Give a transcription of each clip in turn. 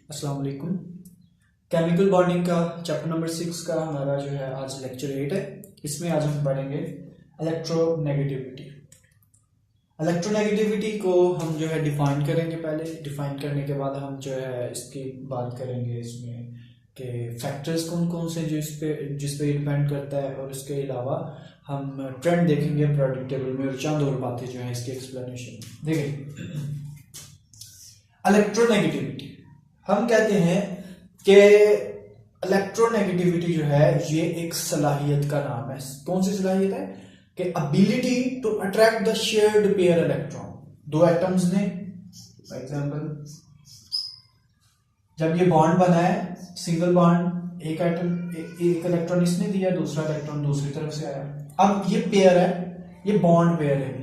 अस्सलाम वालेकुम। Chemical bonding का चैप्टर नंबर 6 का हमारा जो है आज लेक्चर 8 है। इसमें आज हम पढ़ेंगे इलेक्ट्रोनेगेटिविटी। इलेक्ट्रोनेगेटिविटी को हम जो है डिफाइन करेंगे। पहले डिफाइन करने के बाद हम जो है इसकी बात करेंगे इसमें कि फैक्टर्स कौन कौन से जो जिस पे डिपेंड करता है, और इसके अलावा हम ट्रेंड देखेंगे प्रोडक्ट टेबल में, और चंद और बातें जो है इसकी एक्सप्लेनेशन देखेंगे। इलेक्ट्रोनेगेटिविटी हम कहते हैं कि इलेक्ट्रोनेगेटिविटी जो है ये एक सलाहियत का नाम है। कौन सी सलाहियत है? कि ability to attract the shared pair electron. दो एटम्स ने, फॉर एग्जांपल जब ये बॉन्ड बना है, सिंगल बॉन्ड, एक एटम एक इलेक्ट्रॉन इसने दिया, दूसरा इलेक्ट्रॉन दूसरी तरफ से आया। अब ये पेयर है, ये बॉन्ड पेयर है।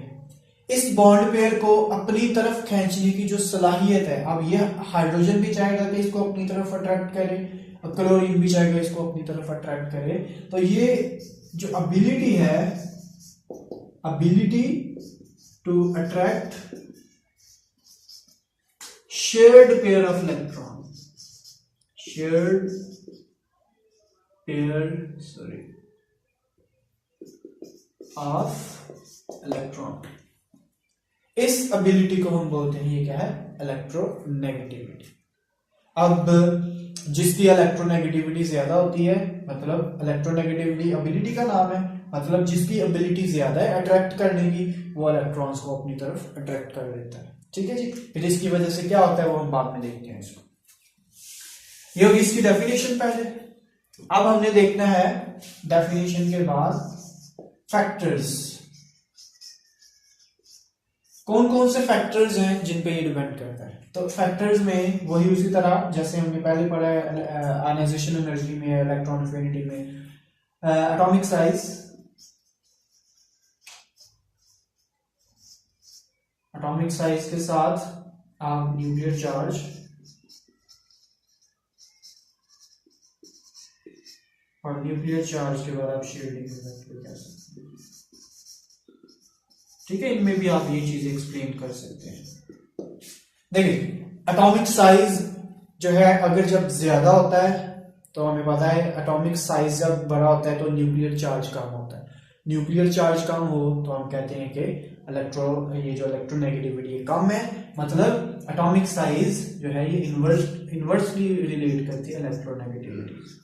इस बॉन्ड पेयर को अपनी तरफ खींचने की जो सलाहियत है, अब ये हाइड्रोजन भी चाहेगा कि इसको अपनी तरफ अट्रैक्ट करे, और क्लोरीन भी चाहेगा इसको अपनी तरफ अट्रैक्ट करे। तो ये जो एबिलिटी है, ability to attract shared pair of electron, shared pair of electron, इस एबिलिटी को हम बोलते हैं, ये क्या है? इलेक्ट्रोनेगेटिविटी। अब जिसकी इलेक्ट्रोनेगेटिविटी ज्यादा होती है, मतलब इलेक्ट्रोनेगेटिविटी एबिलिटी का नाम है, मतलब जिसकी एबिलिटी ज्यादा है अट्रैक्ट करने की, वो इलेक्ट्रॉन्स को अपनी तरफ अट्रैक्ट कर देता है। ठीक है जी। फिर इसकी वजह से क्या होता है वो हम बाद में देखते हैं। इसको ये होगी इसकी डेफिनेशन पहले। अब हमने देखना है डेफिनेशन के बाद फैक्टर्स। कौन कौन से फैक्टर्स हैं जिन पे ये डिपेंड करता है? तो फैक्टर्स में वही उसी तरह जैसे हमने पहले पढ़ा है आयनाइजेशन एनर्जी में, इलेक्ट्रॉन अफिनिटी में, एटॉमिक साइज, एटॉमिक साइज के साथ आप न्यूक्लियर चार्ज, और न्यूक्लियर चार्ज के बाद आप शील्डिंग इफेक्ट कह सकते हैं। ठीक है, इनमें भी आप ये चीजें एक्सप्लेन कर सकते हैं। देखिए, एटॉमिक साइज जो है अगर जब ज्यादा होता है तो हमें पता है एटॉमिक साइज जब बड़ा होता है तो न्यूक्लियर चार्ज कम होता है। न्यूक्लियर चार्ज कम हो तो हम कहते हैं कि ये जो इलेक्ट्रोनेगेटिविटी कम है, मतलब एटॉमिक साइज जो है ये इनवर्सली रिलेट करती है इलेक्ट्रोनेगेटिविटी।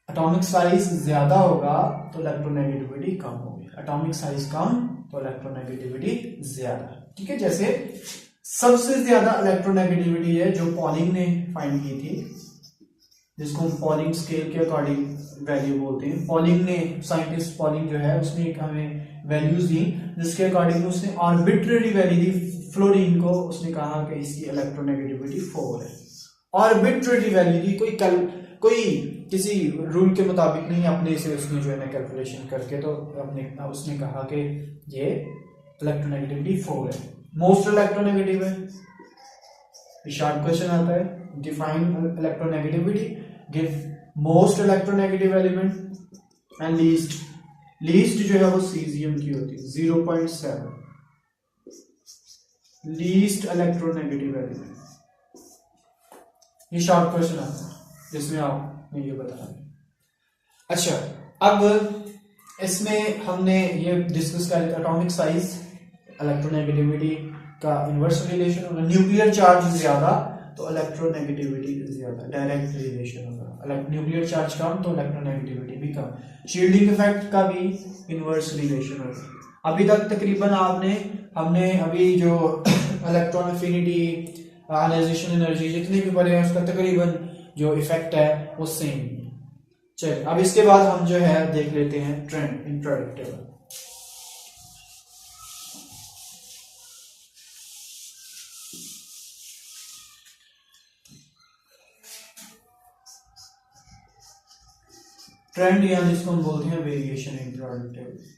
एटॉमिक साइज ज्यादा होगा तो इलेक्ट्रोनेगेटिविटी कम होगी, एटॉमिक साइज कम तो इलेक्ट्रोनेगेटिविटी ज्यादा। ठीक है, जैसे सबसे ज्यादा इलेक्ट्रोनेगेटिविटी है जो पॉलिंग ने फाइंड की थी, जिसको हम पॉलिंग स्केल के अकॉर्डिंग वैल्यू बोलते हैं। पॉलिंग ने, साइंटिस्ट पॉलिंग जो है, उसने एक हमें वैल्यूज दी जिसके अकॉर्डिंग उसने आर्बिट्रेरी वैल्यू दी फ्लोरीन को। उसने कहा कि इसकी इलेक्ट्रोनेगेटिविटी 4 है। आर्बिट्रेरी वैल्यू दी, कोई किसी रूल के मुताबिक नहीं, अपने से उसने जो है ना कैलकुलेशन करके तो उसने कहा कि ये इलेक्ट्रोनेगेटिविटी 4 है, मोस्ट इलेक्ट्रोनेगेटिव है। शॉर्ट क्वेश्चन आता है, define electronegativity, give most electronegative element and least. Least जो है वो सीजियम की होती है, 0.7 लीस्ट इलेक्ट्रोनेगेटिव एलिमेंट। ये शॉर्ट क्वेश्चन आता है जिसमें आप ये बता रहे हैं। अच्छा, अब इसमें हमने ये डिस्कस कर लिया एटॉमिक साइज, इलेक्ट्रोनेगेटिविटी का इनवर्स रिलेशन होगा, न्यूक्लियर चार्ज ज्यादा तो इलेक्ट्रोनेगेटिविटी ज्यादा, डायरेक्ट रिलेशन होगा। न्यूक्लियर चार्ज कम तो इलेक्ट्रोनेगेटिविटी भी कम। शील्डिंग इफेक्ट का भी इनवर्स रिलेशन होगा। अभी तक तकरीबन हमने अभी जो इलेक्ट्रॉन अफिनिटी, आयनाइजेशन एनर्जी जितने भी पढ़े हैं उसका तकरीबन जो इफेक्ट है वो सेम है। चलिए, अब इसके बाद हम जो है देख लेते हैं ट्रेंड इन प्रोडक्ट टेबल। ट्रेंड या जिसको हम बोलते हैं variation in product table.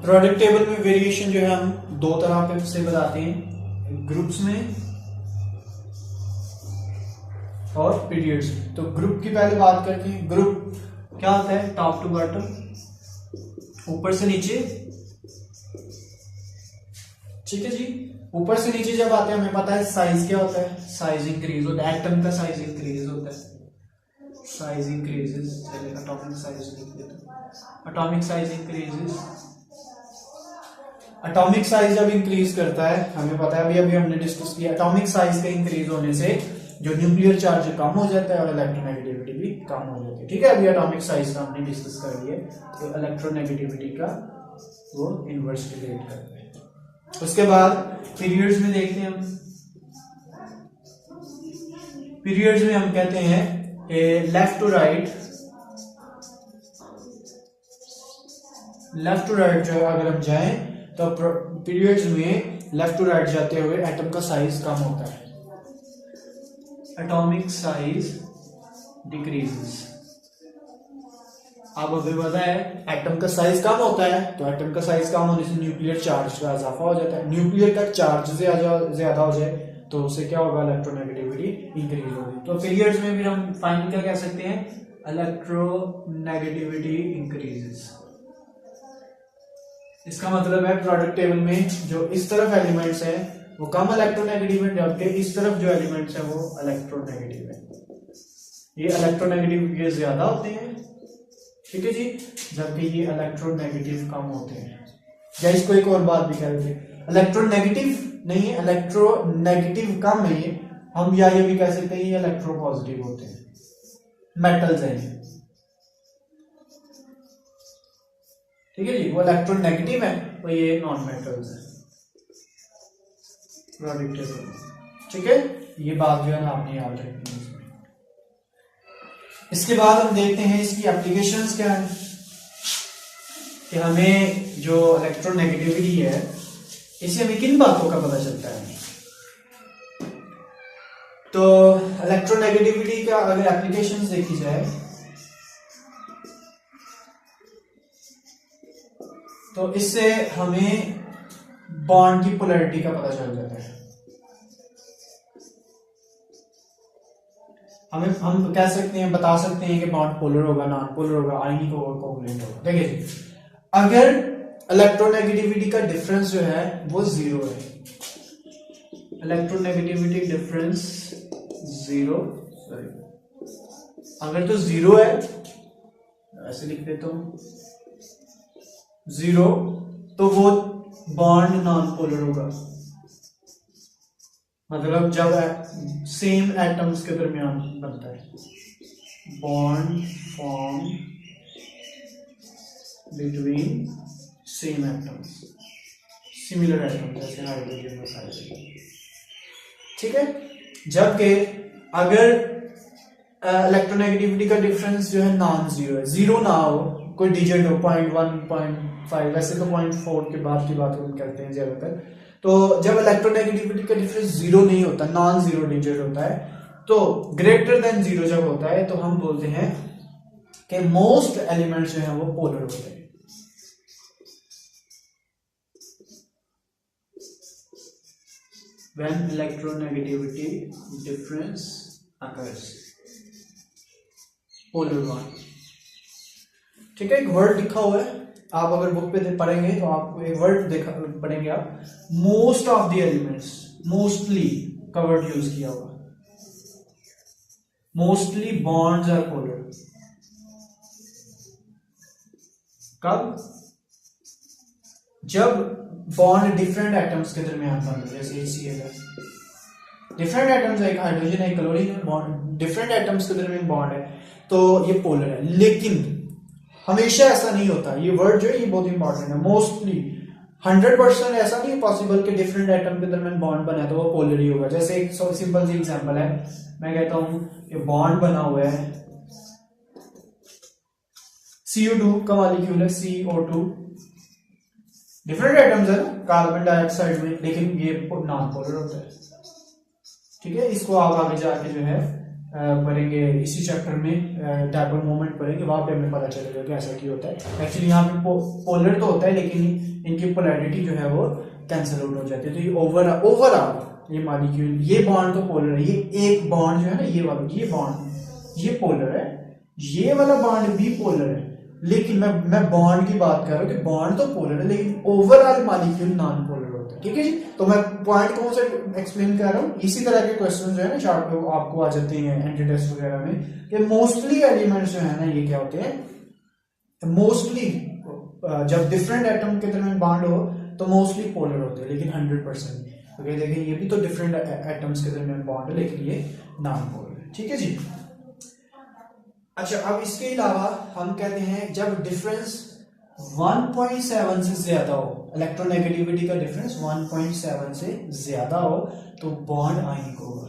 Product table में वेरिएशन जो है हम दो तरह से बताते हैं, ग्रुप्स में और पीरियड्स में। तो ग्रुप की पहले बात करते हैं। ग्रुप क्या होता है टॉप टू बॉटम, ऊपर से नीचे, ठीक है जी। ऊपर से नीचे जब आते हैं हमें पता है साइज क्या होता है, साइज इंक्रीज होता है, एटम का साइज इंक्रीज होता है, साइज इंक्रीजेस, चलिए एटॉमिक साइज लिख देते हैं, atomic size increases. Atomic size जब इंक्रीज करता है हमें पता है, अभी हमने डिस्कस किया, एटॉमिक साइज के इंक्रीज होने से जो न्यूक्लियर चार्ज कम हो जाता है और इलेक्ट्रोनेगेटिविटी भी कम हो जाती है, ठीक है। अभी एटॉमिक साइज का हमने डिस्कस कर लिया, तो इलेक्ट्रोनेगेटिविटी का वो इनवर्स रिलेट करते हैं। उसके बाद पीरियड्स में देखते हैं हम, पीरियड्स में हम कहते हैं left to right, left to right जो अगर हम जाएं तो पीरियड्स में लेफ्ट टू राइट जाते हुए एटम का साइज कम होता है, एटॉमिक साइज डिक्रीजेस। अब अभी पता है एटम का साइज कम होता है, तो एटम का साइज कम होने से न्यूक्लियर चार्ज का इजाफा हो जाता है, न्यूक्लियर का चार्ज ज्यादा हो जाए तो उससे क्या होगा, इलेक्ट्रोनेगेटिविटी इंक्रीज होगी। तो पीरियड्स में भी हम फाइनल क्या कह सकते हैं, इलेक्ट्रोनेगेटिविटी इंक्रीजेस। इसका मतलब है प्रोडक्ट टेबल में जो इस तरफ एलिमेंट्स हैं वो कम इलेक्ट्रोनेगेटिव है, जबकि इस तरफ जो एलिमेंट्स हैं वो इलेक्ट्रोनेगेटिव है। ये इलेक्ट्रोनेगेटिव ये ज्यादा होते हैं, ठीक है जी, जबकि ये इलेक्ट्रोनेगेटिव कम होते हैं। या इसको एक और बात भी कह देते हैं, इलेक्ट्रोनेगेटिव नहीं है, इलेक्ट्रोनेगेटिव कम है ये, हम या ये भी कह सकते हैं ये इलेक्ट्रोपॉजिटिव होते हैं, मेटल्स हैं, ठीक है जी। वो इलेक्ट्रोनेगेटिव है और ये नॉन मेटल्स है, ठीक है। ये बात जो है ना आपने याद रखनी है इसमें। इसके बाद हम देखते हैं इसकी एप्लीकेशंस क्या है, कि हमें जो इलेक्ट्रोनेगेटिविटी है इससे हमें किन बातों का पता चलता है। तो इलेक्ट्रोनेगेटिविटी का अगर एप्लीकेशंस देखी जाए तो इससे हमें बॉन्ड की पोलैरिटी का पता चल जाता है। हम कह सकते हैं, बता सकते हैं कि बॉन्ड पोलर होगा, नॉन पोलर होगा, आयनिक होगा, कोवलेंट होगा। देखिए जी, अगर इलेक्ट्रोनेगेटिविटी का डिफरेंस जो है वो जीरो है, इलेक्ट्रोनेगेटिविटी डिफरेंस जीरो, अगर तो जीरो है, ऐसे लिख देता हूं जीरो, तो वो बॉन्ड नॉन पोलर होगा। मतलब जब सेम एटम्स के दरमियान बनता है, bond form between same atoms, similar atoms जैसे हाइड्रोजन और हाइड्रोजन, ठीक है। जबकि अगर इलेक्ट्रोनेगेटिविटी का डिफरेंस जो है नॉन जीरो है, जीरो ना हो, कोई डिजिट हो 0.1 0.5, वैसे तो 0.4 के बाद की बात हम करते हैं ज्यादातर। तो जब इलेक्ट्रोनेगेटिविटी का डिफरेंस जीरो नहीं होता, नॉन जीरो डिजिट होता है, तो ग्रेटर देन जीरो जब होता है तो हम बोलते हैं कि मोस्ट एलिमेंट्स जो हैं वो पोलर होते हैं। When electronegativity difference occurs, polar bond, ठीक है। एक वर्ड लिखा हुआ है, आप अगर बुक पे पढ़ेंगे तो आपको एक वर्ड पढ़ेंगे आप, most of the elements, mostly का वर्ड यूज किया हुआ, मोस्टली बॉन्ड्स आर पोलर। कब? जब बॉन्ड डिफरेंट एटम्स के दरमियान बन रहे, जैसे HCl है, डिफरेंट एटम्स, एक हाइड्रोजन है, क्लोरीन है, बॉन्ड डिफरेंट एटम्स के दरमियान बॉन्ड है, तो ये पोलर है। लेकिन हमेशा ऐसा नहीं होता, ये वर्ड जो है ये बहुत इंपॉर्टेंट है। मोस्टली 100% ऐसा नहीं पॉसिबल कि डिफरेंट एटम के दरमियान बॉन्ड बना है तो वो पोलर ही होगा। जैसे एक सिंपल सी एग्जांपल है, मैं कहता हूं कि बॉन्ड बना हुआ है, CO2 का मॉलिक्यूल है, CO2, डिफरेंट एटम्स है कार्बन डाइऑक्साइड में, लेकिन ये नॉन पोलर होता है, ठीक है। इसको आप आगे जाके जो है पढ़ेंगे, इसी चैप्टर में डायपोल मोमेंट पढ़ेंगे, वहां पे हमें पता चलेगा कि ऐसा क्यों होता है। एक्चुअली यहाँ पे पोलर तो होता है, लेकिन इनकी पोलैरिटी जो है वो कैंसिल आउट हो जाती है। तो ये ओवरऑल ये मॉलिक्यूल, ये बॉन्ड तो पोलर है, ये एक बॉन्ड जो है ना, ये वाला, ये बॉन्ड ये पोलर है, ये वाला बॉन्ड भी पोलर है, लेकिन मैं बॉन्ड की बात कर रहा हूं कि बॉन्ड तो पोलर है लेकिन ओवरऑल मॉलिक्यूल नॉन पोलर होता है। ठीक है जी, तो मैं पॉइंट कौन सा एक्सप्लेन कर रहा हूं, इसी तरह के क्वेश्चन जो है ना शार्ट में आपको आ जाते हैं एंटी टेस्ट वगैरह में, कि मोस्टली एलिमेंट्स जो है ना ये क्या होते हैं, मोस्टली जब डिफरेंट एटम के दरमियान बॉन्ड हो तो मोस्टली पोलर होते हैं, लेकिन 100% ओके देखिए ये भी तो डिफरेंट एटम्स के दरमियान बॉन्ड है लेकिन ये नॉन पोलर है। ठीक है जी। अच्छा, अब इसके अलावा हम कहते हैं जब डिफरेंस 1.7 से ज्यादा हो, इलेक्ट्रोनेगेटिविटी का डिफरेंस 1.7 से ज्यादा हो तो बॉन्ड आयनिक होगा।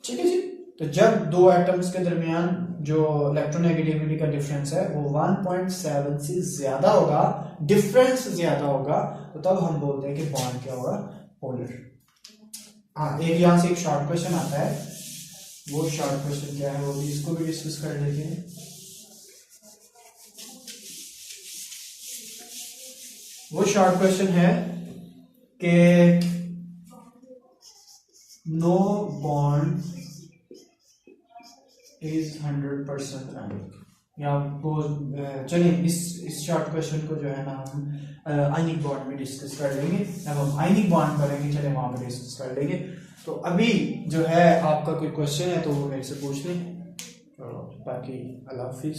ठीक है जी, तो जब दो एटम्स के दरमियान जो इलेक्ट्रोनेगेटिविटी का डिफरेंस है वो 1.7 से ज्यादा होगा, डिफरेंस ज्यादा होगा, तो तब हम बोलते हैं कि बॉन्ड क्या होगा, पोलर। हाँ, एक यहां से एक शॉर्ट क्वेश्चन आता है, वो शॉर्ट क्वेश्चन क्या है वो भी इसको भी डिस्कस कर लेते हैं। वो शॉर्ट क्वेश्चन है कि नो बॉन्ड इज 100% आयनिक, या वो चलिए इस शॉर्ट क्वेश्चन को जो है ना हम आयनिक बॉन्ड में डिस्कस कर लेंगे, जब हम आयनिक बॉन्ड करेंगे चलिए वहां पर डिस्कस कर लेंगे। तो अभी जो है आपका कोई क्वेश्चन है तो वो मेरे से पूछ लें, बाकी अल्लाह हाफिज।